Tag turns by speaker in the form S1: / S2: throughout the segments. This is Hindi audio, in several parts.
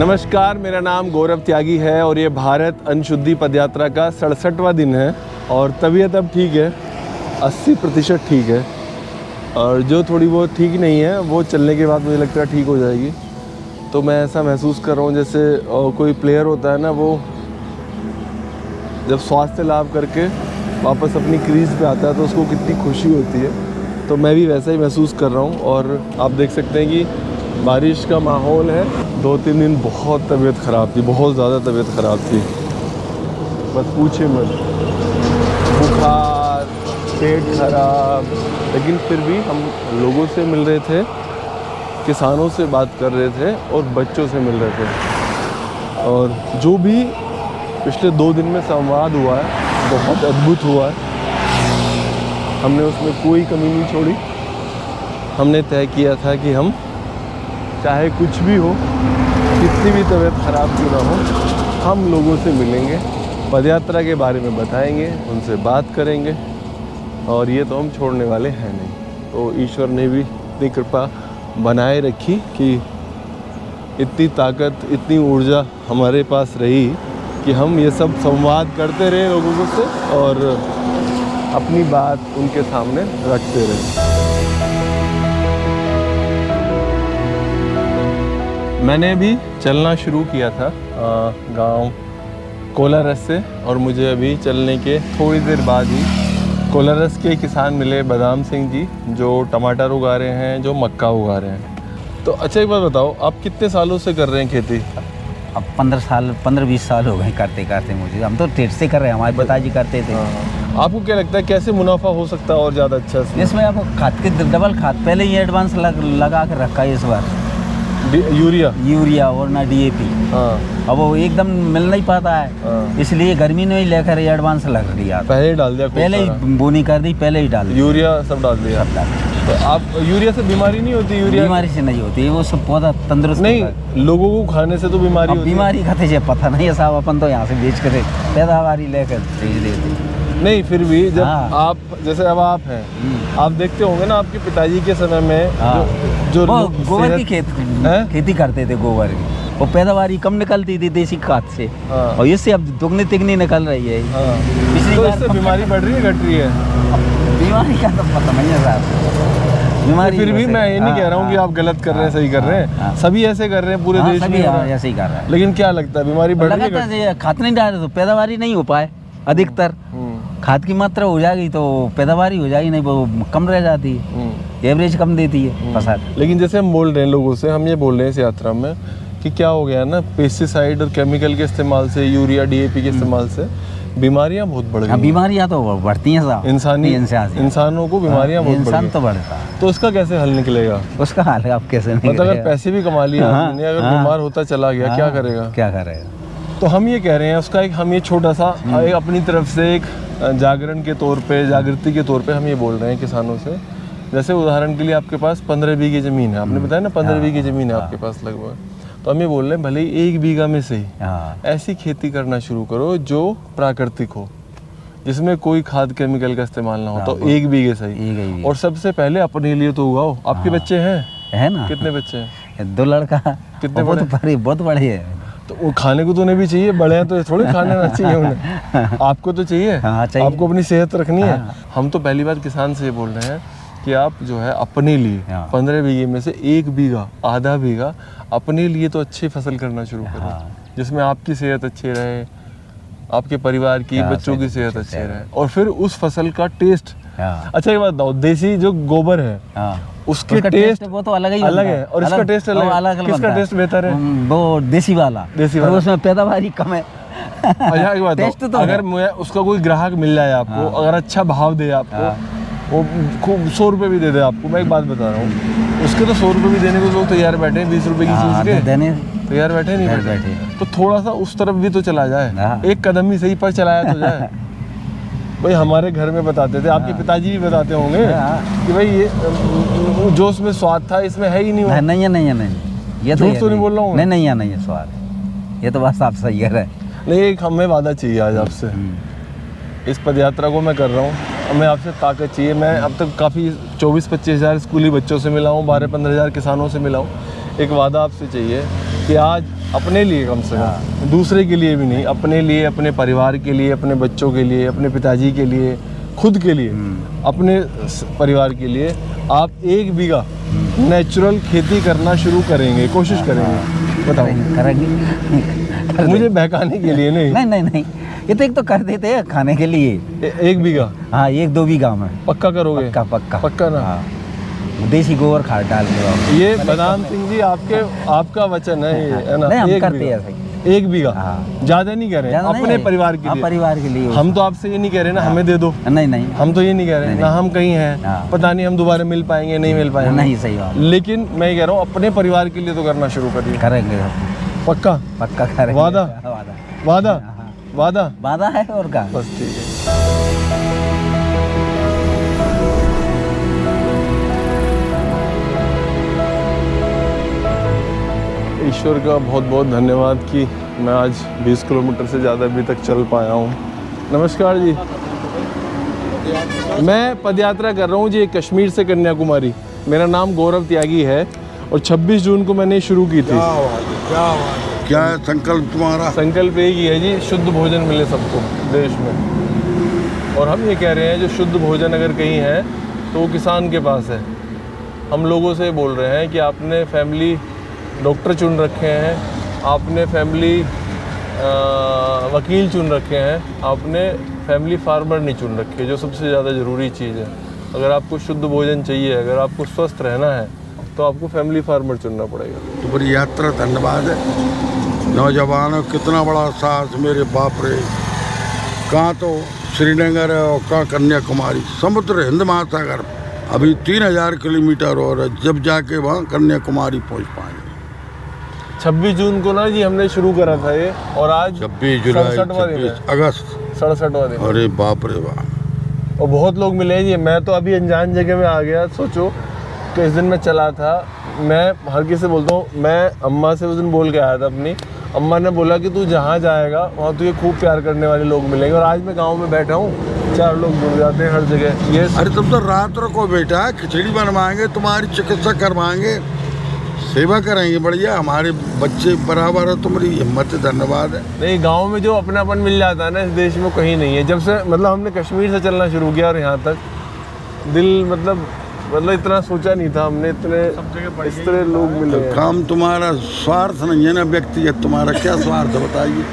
S1: नमस्कार, मेरा नाम गौरव त्यागी है और ये भारत अनशुद्धि पदयात्रा का 67वां दिन है और तबीयत अब ठीक है, 80% ठीक है। और जो थोड़ी बहुत ठीक नहीं है वो चलने के बाद मुझे लगता है ठीक हो जाएगी। तो मैं ऐसा महसूस कर रहा हूँ जैसे कोई प्लेयर होता है ना, वो जब स्वास्थ्य लाभ करके वापस अपनी क्रीज पे आता है तो उसको कितनी खुशी होती है। तो मैं भी वैसा ही महसूस कर रहा हूँ। और आप देख सकते हैं कि बारिश का माहौल है। 2-3 दिन बहुत तबीयत ख़राब थी, बहुत ज़्यादा तबीयत ख़राब थी, बस पूछे मत। बुखार, पेट खराब, लेकिन फिर भी हम लोगों से मिल रहे थे, किसानों से बात कर रहे थे और बच्चों से मिल रहे थे। और जो भी पिछले 2 दिन में संवाद हुआ है बहुत अद्भुत हुआ है। हमने उसमें कोई कमी नहीं छोड़ी। हमने तय किया था कि हम चाहे कुछ भी हो, कितनी भी तबीयत ख़राब क्यों ना हो, हम लोगों से मिलेंगे, पदयात्रा के बारे में बताएंगे, उनसे बात करेंगे और ये तो हम छोड़ने वाले हैं नहीं। तो ईश्वर ने भी इतनी कृपा बनाए रखी कि इतनी ताकत, इतनी ऊर्जा हमारे पास रही कि हम ये सब संवाद करते रहे लोगों से और अपनी बात उनके सामने रखते रहे। मैंने भी चलना शुरू किया था गांव कोलारस से और मुझे अभी चलने के थोड़ी देर बाद ही कोलारस के किसान मिले, बदाम सिंह जी, जो टमाटर उगा रहे हैं, जो मक्का उगा रहे हैं। तो अच्छा एक बात बताओ, आप कितने सालों से कर रहे हैं खेती?
S2: अब 15-20 साल हो गए करते करते। मुझे हम तो टेट से कर रहे हैं, हमारे पिताजी करते थे।
S1: आपको क्या लगता है कैसे मुनाफा हो सकता है और ज़्यादा अच्छा से?
S2: इसमें आपको खाद के डबल खाद पहले ही एडवांस लगा कर रखा है इस बार। यूरिया और ना DAP।
S1: हाँ।
S2: अब वो एकदम मिल नहीं पाता है, इसलिए गर्मी में ही लेकर एडवांस लग दिया।
S1: पहले ही डाल दिया,
S2: पहले ही बोनी कर दी, पहले ही डाल दिया,
S1: यूरिया सब डाल दिया। तो आप यूरिया से बीमारी नहीं होती? यूरिया
S2: बीमारी से नहीं होती, वो सब पौधा तंदुरुस्त
S1: नहीं, लोगों को खाने से तो बीमारी होती है।
S2: बीमारी खाते से पता नहीं है साहब, अपन तो यहाँ से बेच कर पैदावारी लेकर भेज देते।
S1: नहीं, फिर भी जब आप जैसे अब आप हैं, आप देखते होंगे ना आपके पिताजी के समय में जो
S2: गोबर की खेती करते थे, गोबर की, वो पैदावारी कम निकलती थी देसी खाद से। और इससे अब दुगनी तिगनी निकल रही है।
S1: तो इससे बीमारी बढ़ रही है, घट रही है?
S2: बीमारी का तो पता नहीं है साहब। बीमारी
S1: फिर भी मैं ये नहीं कह रहा हूँ कि आप गलत कर रहे हैं, सही कर रहे हैं। सभी ऐसे कर रहे हैं, पूरे देश में
S2: ऐसे ही कर रहे हैं।
S1: लेकिन क्या लगता है बीमारी बढ़ रही है?
S2: खाद नहीं डाले तो पैदावारी नहीं हो पाए। अधिकतर खाद की मात्रा हो जाएगी तो पैदावारी हो जाएगी, नहीं वो कम रह जाती है, एवरेज कम देती है फसल।
S1: लेकिन जैसे हम बोल रहे हैं लोगों से, हम ये बोल रहे हैं इस यात्रा में कि क्या हो गया ना, पेस्टिसाइड और केमिकल के इस्तेमाल से, यूरिया DAP के इस्तेमाल से बीमारियां बहुत बढ़ गई।
S2: बीमारियां तो बढ़ती हैं साहब,
S1: इंसानों को बीमारियां बहुत
S2: इंसान तो बढ़ता है।
S1: तो उसका कैसे हल निकलेगा?
S2: उसका हल आप कैसे
S1: मतलब अगर पैसे भी कमा लिया आपने, अगर बीमार होता चला गया, क्या करेगा? तो हम ये कह रहे हैं उसका एक, हम ये छोटा सा एक अपनी तरफ से एक जागरण के तौर पे, जागृति के तौर पे हम ये बोल रहे हैं किसानों से। जैसे उदाहरण के लिए आपके पास 15 बीघे ज़मीन है, आपने बताया ना 15 बीघे ज़मीन है आपके पास लगभग। तो हम ये बोल रहे हैं भले ही 1 बीघा में से ही ऐसी खेती करना शुरू करो जो प्राकृतिक हो, जिसमें कोई खाद केमिकल का इस्तेमाल ना हो। तो 1 बीघे सही। और सबसे पहले अपने लिए तो उगाओ। आपके बच्चे हैं ना? कितने बच्चे हैं?
S2: 2 लड़का।
S1: कितने बड़े?
S2: बहुत बड़े हैं।
S1: तो वो खाने को तो उन्हें भी चाहिए, बड़े हैं तो थोड़ी खाने ना चाहिए उन्हें। आपको तो चाहिए, चाहिए। आपको अपनी सेहत रखनी है। हम तो पहली बार किसान से ये बोल रहे हैं कि आप जो है अपने लिए 15 बीघे में से 1 बीघा, आधा बीघा अपने लिए तो अच्छी फसल करना शुरू करो, जिसमें आपकी सेहत अच्छी रहे, आपके परिवार की, बच्चों की सेहत अच्छी रहे, और फिर उस फसल का टेस्ट। अच्छा ये बात बताओ, देसी जो गोबर है उसके टेस्ट
S2: वो तो अलग
S1: है और इसका टेस्ट अलग। किसका टेस्ट बेहतर है?
S2: वो देसी वाला। उसमें पैदावारी कम है।
S1: अच्छा एक बात बताओ, अगर उसका कोई ग्राहक मिल जाए आपको, अगर अच्छा भाव दे आपको, वो खूब 100 रुपये भी दे दे आपको, मैं एक बात बता रहा हूँ, उसके तो 100 रुपये भी देने को लोग तैयार बैठे हैं, 20 रुपये की चीज़ के देने तैयार बैठे नहीं बैठे। तो थोड़ा सा उस तरफ भी तो चला जाए, एक कदम ही सही पर चलाया तो जाए। भाई हमारे घर में बताते थे, आपके पिताजी भी बताते होंगे कि भाई ये जो उसमें स्वाद था इसमें है ही नहीं।
S2: नहीं, ये तो
S1: नहीं बोल रहा हूँ।
S2: नहीं है स्वाद, ये तो बात आप सही है।
S1: नहीं, एक हमें वादा चाहिए आज आपसे। इस पदयात्रा को मैं कर रहा हूँ, हमें आपसे ताकत चाहिए। मैं अब तक काफ़ी 24-25 हज़ार स्कूली बच्चों से मिला हूँ, 12-15 हज़ार किसानों से मिला हूँ। एक वादा आपसे चाहिए कि आज अपने लिए कम से कम, दूसरे के लिए भी नहीं, अपने लिए, अपने परिवार के लिए, अपने बच्चों के लिए, अपने पिताजी के लिए, खुद के लिए, अपने परिवार के लिए आप 1 बीघा नेचुरल खेती करना शुरू करेंगे, कोशिश करेंगे? बताओ।
S2: करेंगे
S1: मुझे बहकाने के लिए नहीं।
S2: नहीं, ये तो एक तो कर देते हैं खाने के लिए।
S1: 1 बीघा?
S2: हाँ, 1-2 बीघा में
S1: पक्का करोगे? पक्का ना?
S2: हाँ, देसी गोबर खाद डाल के।
S1: ये बदाम सिंह जी आपका वचन है, ये है ना?
S2: नहीं, हम करते हैं ऐसे।
S1: 1 बीघा? ज्यादा नहीं कह रहे, अपने परिवार के लिए।
S2: परिवार के लिए।
S1: हम तो आपसे ये नहीं कह रहे ना हमें दे दो,
S2: नहीं,
S1: हम तो ये नहीं कह रहे ना हम कहीं हैं, पता नहीं हम दोबारा मिल पाएंगे नहीं मिल पाएंगे।
S2: नहीं, सही बात।
S1: लेकिन मैं ये कह रहा हूँ अपने परिवार के लिए तो करना शुरू करिए।
S2: करेंगे,
S1: पक्का?
S2: पक्का करेंगे। वादा है और क्या?
S1: बस ठीक है। ईश्वर का बहुत बहुत धन्यवाद कि मैं आज 20 किलोमीटर से ज़्यादा अभी तक चल पाया हूँ। नमस्कार जी, मैं पदयात्रा कर रहा हूँ जी कश्मीर से कन्याकुमारी। मेरा नाम गौरव त्यागी है और 26 जून को मैंने शुरू की थी।
S3: क्या है संकल्प तुम्हारा?
S1: संकल्प एक ही है जी, शुद्ध भोजन मिले सबको देश में। और हम ये कह रहे हैं जो शुद्ध भोजन अगर कहीं है तो वो किसान के पास है। हम लोगों से बोल रहे हैं कि आपने फैमिली डॉक्टर चुन रखे हैं, आपने फैमिली वकील चुन रखे हैं, आपने फैमिली फार्मर नहीं चुन रखे, जो सबसे ज़्यादा ज़रूरी चीज़ है। अगर आपको शुद्ध भोजन चाहिए, अगर आपको स्वस्थ रहना है तो आपको फैमिली फार्मर चुनना पड़ेगा।
S3: तो बड़ी यात्रा, धन्यवाद है नौजवानों, कितना बड़ा साहस, मेरे बाप रे। कहाँ तो श्रीनगर है और कहाँ कन्याकुमारी, समुद्र हिंद महासागर। अभी 3000 किलोमीटर और जब जाके वहाँ कन्याकुमारी पहुँच पाएंगे।
S1: 26 जून को ना जी हमने शुरू करा था ये, और आज
S3: 26 जुलाई 26 अगस्त
S1: 67वां दिन।
S3: अरे बाप रे बाप।
S1: और बहुत लोग मिले हैं जी। मैं तो अभी अनजान जगह में आ गया। सोचो कि इस दिन मैं चला था, मैं हर किसी से बोलता हूँ, मैं अम्मा से उस दिन बोल के आया था अपनी। अम्मा ने बोला कि तू जहाँ जाएगा वहाँ तुझे खूब प्यार करने वाले लोग मिलेंगे। और आज मैं गाँव में बैठा हूँ, 4 लोग जुड़ जाते हैं हर जगह। ये
S3: अरे तुम तो रात रखो बेटा, खिचड़ी बनवाएंगे, तुम्हारी चिकित्सा करवाएंगे, सेवा करेंगे, बढ़िया। हमारे बच्चे बराबर है, तुम्हारी हिम्मत, धन्यवाद है।
S1: नहीं, गांव में जो अपनापन मिल जाता है ना, इस देश में कहीं नहीं है। जब से मतलब हमने कश्मीर से चलना शुरू किया और यहाँ तक दिल मतलब इतना सोचा नहीं था हमने, इस तरह लोग मिले।
S3: काम तुम्हारा स्वार्थ नहीं है ना व्यक्तिगत, तुम्हारा क्या स्वार्थ है बताइए।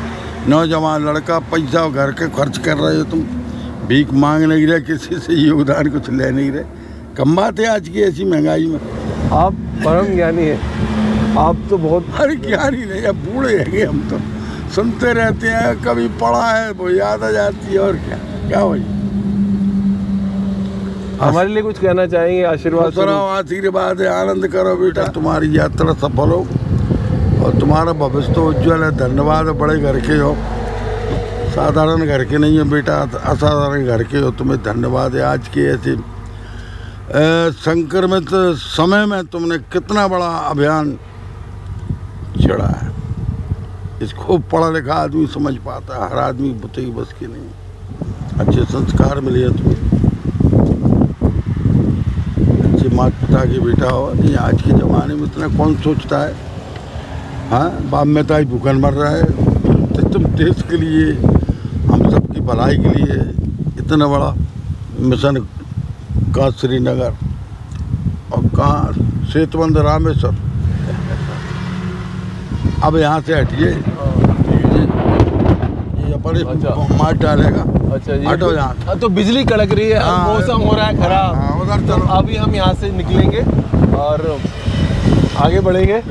S3: नौजवान लड़का, पैसा घर के खर्च कर रहे हो तुम, भीख मांग नहीं रहे, किसी से योगदान कुछ ले नहीं रहे। कम बात है आज की ऐसी महंगाई में।
S1: आप परम ज्ञानी हैं, आप तो बहुत।
S3: अरे ज्ञानी नहीं, अब बूढ़े हैं हम तो, सुनते रहते हैं, कभी पढ़ा है वो याद आ जाती है। और क्या भाई,
S1: हमारे लिए कुछ कहना चाहेंगे? आशीर्वाद
S3: आशीर्वाद है, आनंद करो बेटा, तुम्हारी यात्रा सफल हो और तुम्हारा भविष्य तो उज्ज्वल है। धन्यवाद, बड़े घर के हो, साधारण घर के नहीं हो बेटा, असाधारण घर के हो। तुम्हें धन्यवाद है। आज के ऐसे संक्रमित समय में तुमने कितना बड़ा अभियान छेड़ा है। इसको पढ़ा लिखा आदमी समझ पाता है, हर आदमी बुते की बस की नहीं। अच्छे संस्कार मिले हैं तुम्हें, अच्छे माता पिता के बेटा हो। नहीं, आज के ज़माने में इतना कौन सोचता है। हाँ, बाप में ताई भूखन मर रहा है, तो तुम देश के लिए, हम सबकी भलाई के लिए इतना बड़ा मिशन। कहाँ श्रीनगर और कहाँ सेतुबंद रामेश्वर। अब यहाँ से हटिए, ये अपने मार डालेगा।
S1: अच्छा जी,
S3: हटो यहाँ।
S1: तो बिजली कड़क रही है, मौसम हो रहा है खराब।
S3: उधर
S1: तो
S3: चलो,
S1: अभी हम यहाँ से निकलेंगे और आगे बढ़ेंगे।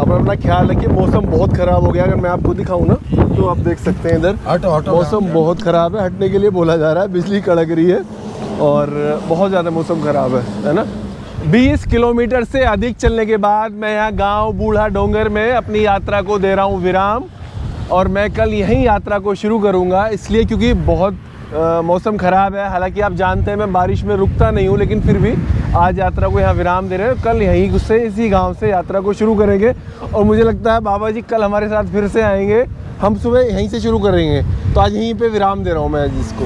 S1: अपना ख्याल रखिए। मौसम बहुत ख़राब हो गया। अगर मैं आपको दिखाऊं ना तो आप देख सकते हैं इधर मौसम बहुत ख़राब है। हटने के लिए बोला जा रहा है, बिजली कड़क रही है और बहुत ज़्यादा मौसम ख़राब है ना। 20 किलोमीटर से अधिक चलने के बाद मैं यहाँ गांव बूढ़ा डोंगर में अपनी यात्रा को दे रहा हूँ विराम। और मैं कल यहीं यात्रा को शुरू करूँगा, इसलिए क्योंकि बहुत मौसम ख़राब है। हालांकि आप जानते हैं मैं बारिश में रुकता नहीं हूँ, लेकिन फिर भी आज यात्रा को यहाँ विराम दे रहे हैं। कल यहीं से, इसी गांव से यात्रा को शुरू करेंगे। और मुझे लगता है बाबा जी कल हमारे साथ फिर से आएंगे। हम सुबह यहीं से शुरू करेंगे, तो आज यहीं पे विराम दे रहा हूँ मैं जिसको।